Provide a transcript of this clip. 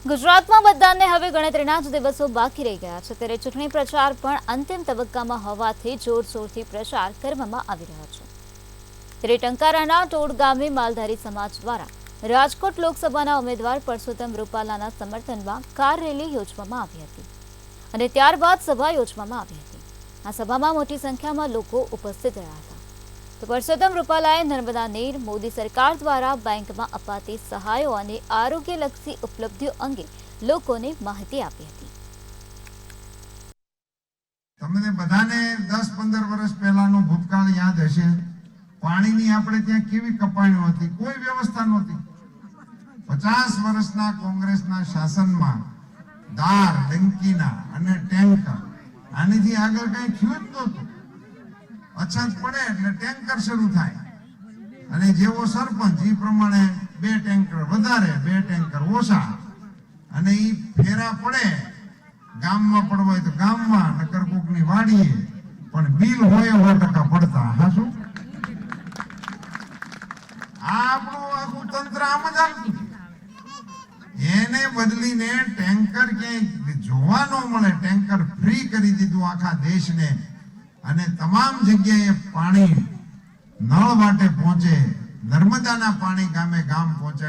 ગુજરાતમાં મતદાનને હવે ગણતરીના જ દિવસો બાકી રહી ગયા છે, ત્યારે ચૂંટણી પ્રચાર પણ અંતિમ તબક્કામાં હોવાથી જોરશોરથી પ્રચાર કરવામાં આવી રહ્યો છે। ત્યારે ટંકારાના ટોડ ગામે માલધારી સમાજ દ્વારા રાજકોટ લોકસભાના ઉમેદવાર પરસોત્તમ રૂપાલાના સમર્થનમાં કાર રેલી યોજવામાં આવી હતી અને ત્યારબાદ સભા યોજવામાં આવી હતી। આ સભામાં મોટી સંખ્યામાં લોકો ઉપસ્થિત રહ્યા હતા। તો પરસોત્તમ રૂપાલાએ નર્મદા નીર, મોદી સરકાર દ્વારા બેંકમાં અપાતી સહાયો અને આરોગ્યલક્ષી ઉપલબ્ધિઓ અંગે લોકોને માહિતી આપી હતી। તમને બધાને 10-15 વર્ષ પહેલાનો ભૂતકાળ યાદ હશે। પાણીની આપણે ત્યાં કેવી કપાણીઓ હતી, કોઈ વ્યવસ્થા નહોતી। 50 વર્ષના કોંગ્રેસના શાસનમાં દાર, ડંકીના અને ટેન્કર, આનીથી આગળ કંઈ થયું જ નહોતું। અછત પડે એટલે ટેન્કર શરૂ થાય અને જેવો સરપંચ એ પ્રમાણે 2 ટેન્કર વધારે, 2 ટેન્કર ઓછા, અને એ ફેરા પડે, ગામમાં પડવા હોય તો ગામમાં, નકર કોકની વાડીએ, પણ બિલ હોય 100% પડતા। હા, શું આપણું આખું તંત્ર આમ જ હાલતું। એને બદલીને ટેન્કર ક્યાંય જોવા ન મળે, ટેન્કર ફ્રી કરી દીધું આખા દેશને, અને તમામ જગ્યાએ પાણી નળ વાટે પહોંચે, નર્મદાના પાણી ગામે ગામ પહોંચાય।